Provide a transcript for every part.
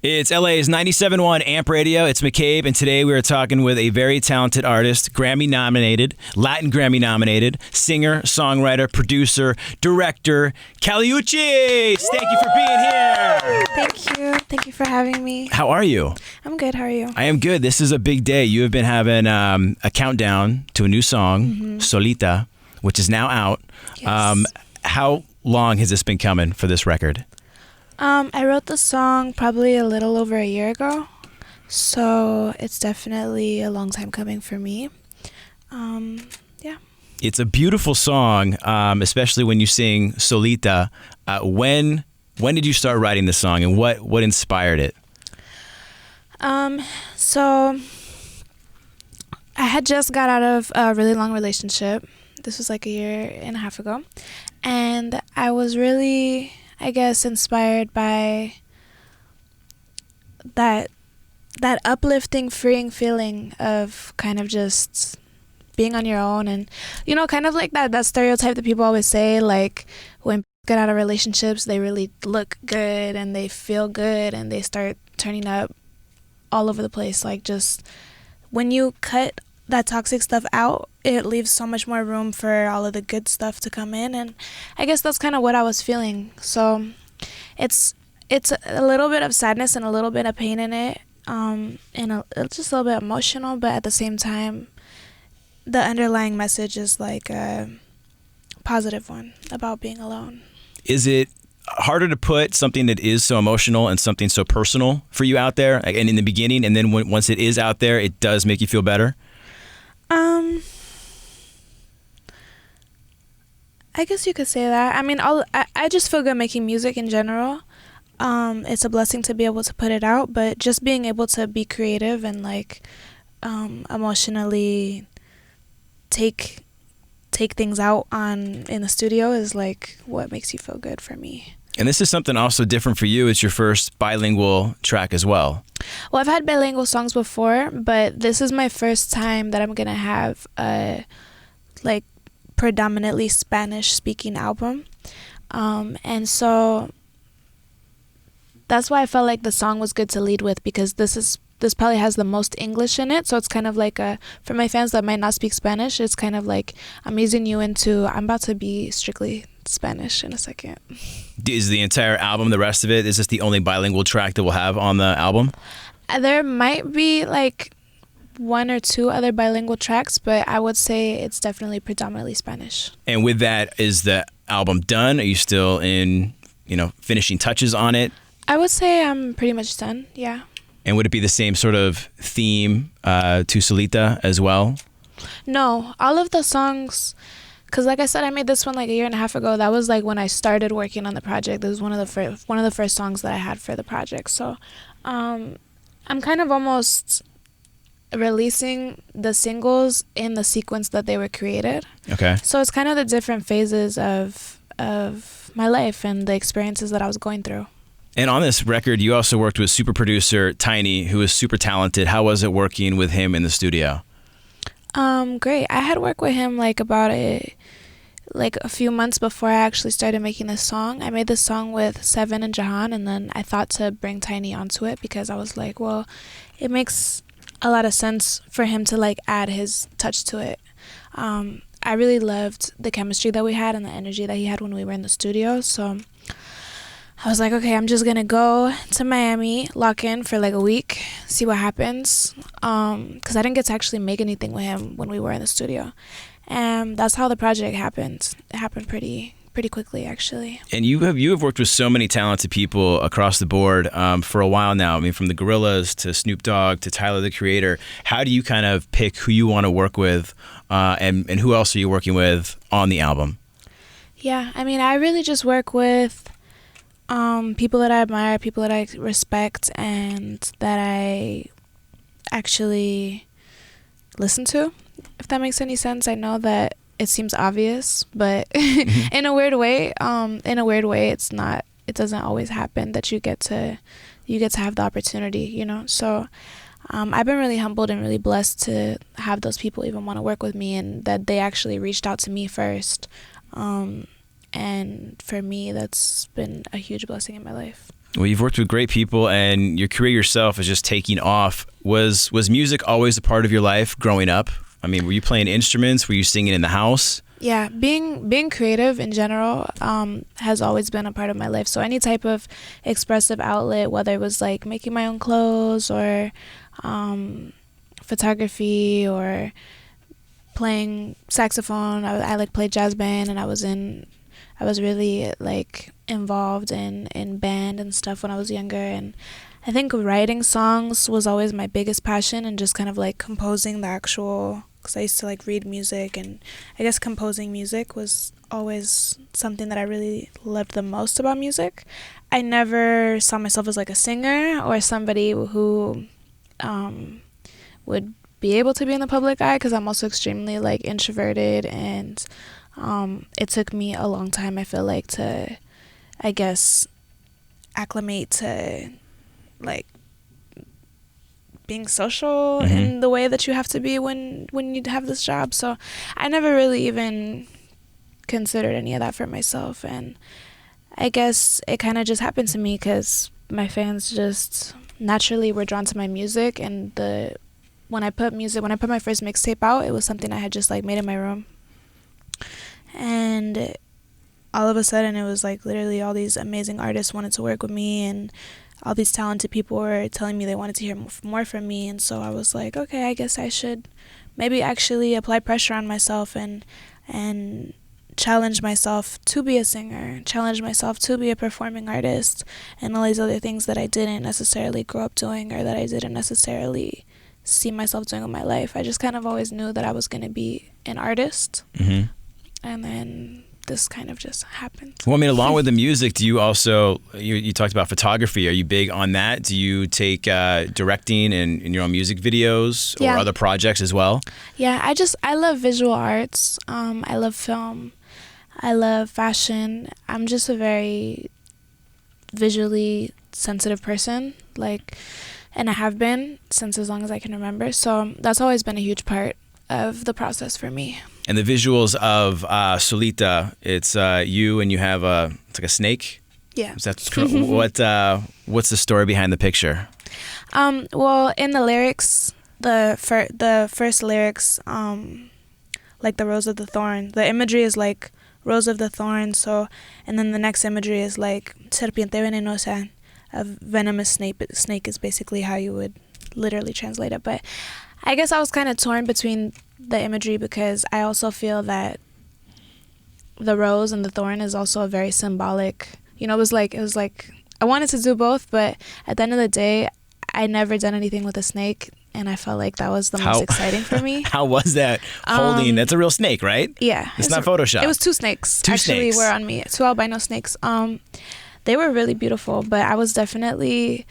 It's LA's 97.1 Amp Radio. It's McCabe, and today we are talking with a very talented artist, Grammy-nominated, Latin Grammy-nominated, singer, songwriter, producer, director, Uchis. Thank you for being here. Thank you. Thank you for having me. How are you? I'm good. How are you? I am good. This is a big day. You have been having a countdown to a new song, Solita, which is now out. Yes. How long has this been coming for this record? I wrote the song probably a little over a year ago, so it's definitely a long time coming for me. Yeah. It's a beautiful song, especially when you sing Solita. When did you start writing this song, and what inspired it? So I had just got out of a really long relationship. This was like a year and a half ago, and I was really, I guess, inspired by that uplifting, freeing feeling of kind of just being on your own, and kind of like that stereotype that people always say, like when people get out of relationships, they really look good and they feel good and they start turning up all over the place. Like, just when you cut that toxic stuff out, it leaves so much more room for all of the good stuff to come in, and I guess that's kind of what I was feeling. So it's a little bit of sadness and a little bit of pain in it, and it's just a little bit emotional, but at the same time the underlying message is like a positive one about being alone. Is it harder to put something that is so emotional and something so personal for you out there, and in the beginning, and then once it is out there, it does make you feel better? I guess you could say that. I mean, I just feel good making music in general. It's a blessing to be able to put it out, but just being able to be creative and like emotionally take things out in the studio is like what makes you feel good for me. And this is something also different for you. It's your first bilingual track as well. Well, I've had bilingual songs before, but this is my first time that I'm gonna have a like predominantly Spanish speaking album, and so that's why I felt like the song was good to lead with, because this probably has the most English in it. So it's kind of like for my fans that might not speak Spanish, it's kind of like I'm easing you into, I'm about to be strictly Spanish in a second. Is the entire album, the rest of it, is this the only bilingual track that we'll have on the album? There might be like one or two other bilingual tracks, but I would say it's definitely predominantly Spanish. And with that, is the album done? Are you still in, finishing touches on it? I would say I'm pretty much done, yeah. And would it be the same sort of theme to Solita as well? No, all of the songs, because like I said, I made this one like a year and a half ago. That was like when I started working on the project. This was one of the first songs that I had for the project. So I'm kind of almost releasing the singles in the sequence that they were created. Okay. So it's kind of the different phases of my life and the experiences that I was going through. And on this record, you also worked with super producer Tiny, who is super talented. How was it working with him in the studio? Great. I had worked with him like a few months before I actually started making this song. I made this song with Seven and Jahan, and then I thought to bring Tiny onto it because I was like, well, it makes a lot of sense for him to like add his touch to it. I really loved the chemistry that we had and the energy that he had when we were in the studio. So I was like, okay, I'm just gonna go to Miami, lock in for like a week, see what happens. Because I didn't get to actually make anything with him when we were in the studio. And that's how the project happened. It happened pretty quickly, actually. And you have worked with so many talented people across the board for a while now. I mean, from the Gorillaz to Snoop Dogg to Tyler, the Creator. How do you kind of pick who you want to work with, and who else are you working with on the album? Yeah, I mean, I really just work with people that I admire, people that I respect, and that I actually listen to, if that makes any sense. I know that it seems obvious, but in a weird way, it's not. It doesn't always happen that you get to have the opportunity, So I've been really humbled and really blessed to have those people even want to work with me, and that they actually reached out to me first. And for me, that's been a huge blessing in my life. Well, you've worked with great people, and your career yourself is just taking off. Was music always a part of your life growing up? I mean, were you playing instruments? Were you singing in the house? Yeah, being creative in general has always been a part of my life. So any type of expressive outlet, whether it was like making my own clothes or photography or playing saxophone. I like played jazz band, and I was really like involved in band and stuff when I was younger. And I think writing songs was always my biggest passion, and just kind of like composing the actual, because I used to like read music, and I guess composing music was always something that I really loved the most about music. I never saw myself as like a singer or somebody who would be able to be in the public eye, because I'm also extremely like introverted, and it took me a long time, I feel like, to, I guess, acclimate to like being social in the way that you have to be when you have this job. So I never really even considered any of that for myself, and I guess it kind of just happened to me because my fans just naturally were drawn to my music. And when I put my first mixtape out, it was something I had just like made in my room, and all of a sudden it was like literally all these amazing artists wanted to work with me, and all these talented people were telling me they wanted to hear more from me. And so I was like, okay, I guess I should maybe actually apply pressure on myself and challenge myself to be a singer, challenge myself to be a performing artist, and all these other things that I didn't necessarily grow up doing, or that I didn't necessarily see myself doing in my life. I just kind of always knew that I was going to be an artist. And then this kind of just happened. Well, I mean, along with the music, do you also, you talked about photography. Are you big on that? Do you take directing in your own music videos or other projects as well? Yeah, I love visual arts. I love film. I love fashion. I'm just a very visually sensitive person, and I have been since as long as I can remember. So that's always been a huge part of the process for me. And the visuals of Solita, it's you, and you have it's like a snake. Yeah. Is that what's the story behind the picture? Well, in the lyrics, the first lyrics, like the rose of the thorn, the imagery is like rose of the thorn. So, and then the next imagery is like serpiente venenosa, a venomous snake is basically how you would literally translate it. But I guess I was kind of torn between the imagery, because I also feel that the rose and the thorn is also a very symbolic, it was like I wanted to do both, but at the end of the day, I never done anything with a snake, and I felt like that was the most exciting for me. How was that holding? That's a real snake, right? Yeah. It's not Photoshop. It was two snakes. Were on me. Two albino snakes. They were really beautiful, but I was definitely...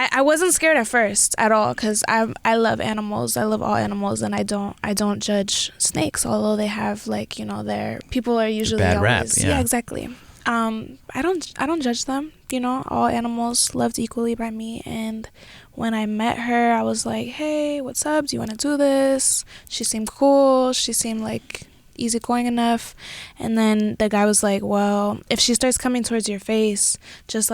I wasn't scared at first at all, because I love animals. I love all animals, and I don't judge snakes, although they have their people are usually bad rap. Always, yeah, exactly. I don't judge them. All animals loved equally by me. And when I met her, I was like, hey, what's up? Do you want to do this? She seemed cool. She seemed like easygoing enough. And then the guy was like, well, if she starts coming towards your face, just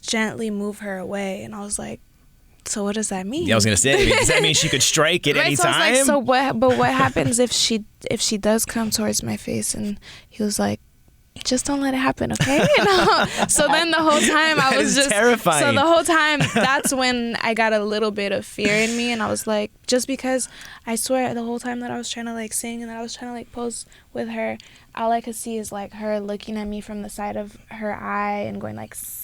gently move her away. And I was like, so what does that mean? Yeah, I was gonna say, does that mean she could strike at any time? So I was like, but what happens if she does come towards my face? And he was like, just don't let it happen, okay? So then the whole time I was just terrifying. So the whole time, that's when I got a little bit of fear in me, and I was like, just because I swear the whole time that I was trying to sing and that I was trying to pose with her, all I could see is her looking at me from the side of her eye and going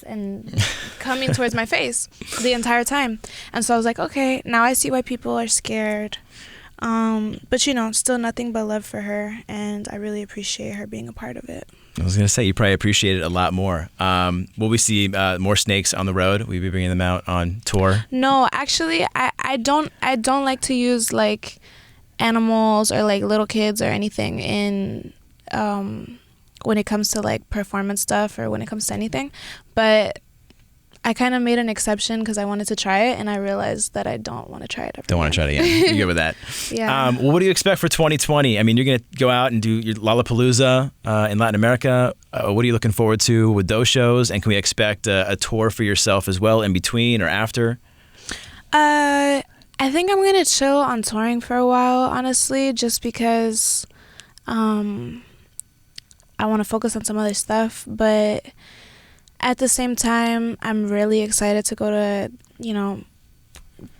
and coming towards my face the entire time. And so I was like, okay, now I see why people are scared. But still nothing but love for her, and I really appreciate her being a part of it. I was gonna say, you probably appreciate it a lot more. Will we see more snakes on the road? Will you be bringing them out on tour? No, actually, I don't like to use animals or little kids or anything in when it comes to performance stuff, or when it comes to anything. But I kind of made an exception because I wanted to try it, and I realized that I don't want to try it ever Don't want to try it again. You're good with that. Yeah. Well, what do you expect for 2020? I mean, you're going to go out and do your Lollapalooza in Latin America. What are you looking forward to with those shows? And can we expect a tour for yourself as well in between or after? I think I'm going to chill on touring for a while, honestly, just because I want to focus on some other stuff. But at the same time, I'm really excited to go to,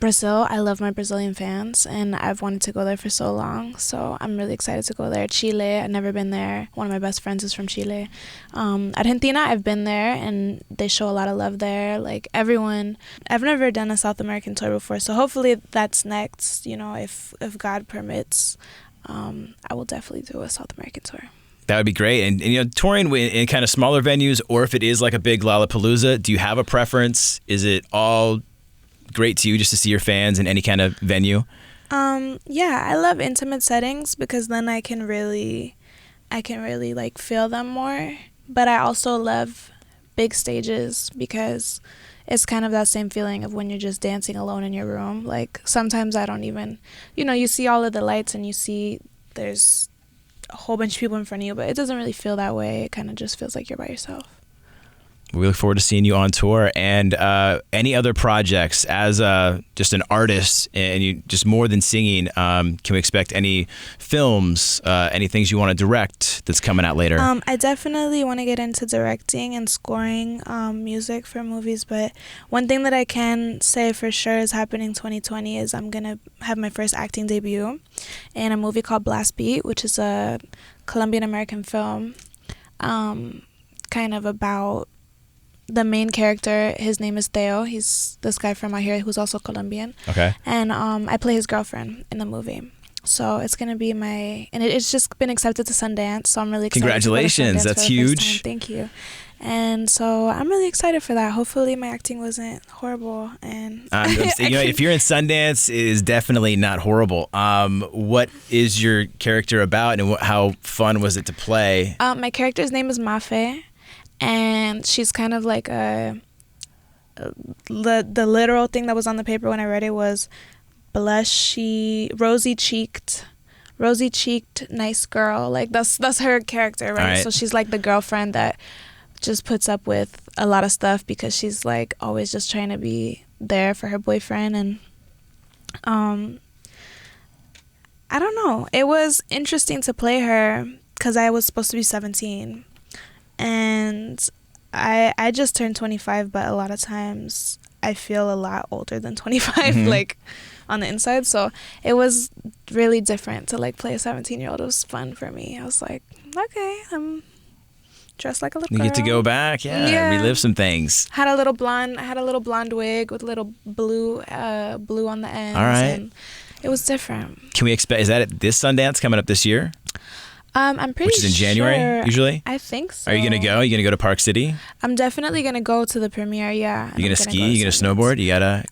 Brazil. I love my Brazilian fans, and I've wanted to go there for so long. So I'm really excited to go there. Chile, I've never been there. One of my best friends is from Chile. Argentina, I've been there, and they show a lot of love there. Like, everyone, I've never done a South American tour before, so hopefully that's next. If God permits, I will definitely do a South American tour. That would be great. And touring in kind of smaller venues, or if it is like a big Lollapalooza, do you have a preference? Is it all great to you just to see your fans in any kind of venue? Yeah, I love intimate settings because then I can really like feel them more. But I also love big stages because it's kind of that same feeling of when you're just dancing alone in your room. Like, sometimes I don't even, you see all of the lights and you see there's a whole bunch of people in front of you, but it doesn't really feel that way. It kind of just feels like you're by yourself. We look forward to seeing you on tour. And any other projects as just an artist, and you just more than singing, can we expect any films, any things you want to direct that's coming out later? I definitely want to get into directing and scoring music for movies, but one thing that I can say for sure is happening 2020 is I'm going to have my first acting debut in a movie called Blast Beat, which is a Colombian American film kind of about the main character. His name is Theo. He's this guy from out here who's also Colombian. Okay. And I play his girlfriend in the movie. So it's going to be and it's just been accepted to Sundance, so I'm really excited. Congratulations. That's huge. Thank you. And so I'm really excited for that. Hopefully my acting wasn't horrible. And if you're in Sundance, it is definitely not horrible. What is your character about, and how fun was it to play? My character's name is Mafe. And she's kind of like the literal thing that was on the paper when I read it was rosy-cheeked, nice girl. Like, that's her character, right? So she's like the girlfriend that just puts up with a lot of stuff because she's like always just trying to be there for her boyfriend. And I don't know. It was interesting to play her because I was supposed to be 17. And I just turned 25, but a lot of times I feel a lot older than 25, like on the inside. So it was really different to like play a 17-year-old. It was fun for me. I was like, okay, I'm dressed like a little girl. You get to go back, relive some things. I had a little blonde wig with a little blue on the ends. All right. And it was different. Can we expect, is that this Sundance coming up this year? I'm pretty sure. Which is in January, usually? I think so. Are you going to go? Are you going to go to Park City? I'm definitely going to go to the premiere, yeah. You going to ski? You going to snowboard? You got to...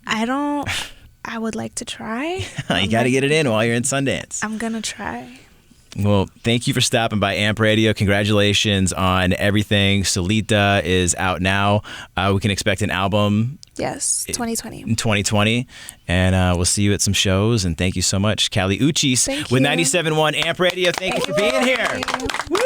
I would like to try. You got to get it in while you're in Sundance. I'm going to try. Well, thank you for stopping by Amp Radio. Congratulations on everything. Solita is out now. We can expect an album. Yes, 2020. In 2020. And we'll see you at some shows. And thank you so much. Callie Uchis with 97.1 Amp Radio. Thank you for being here. Woo!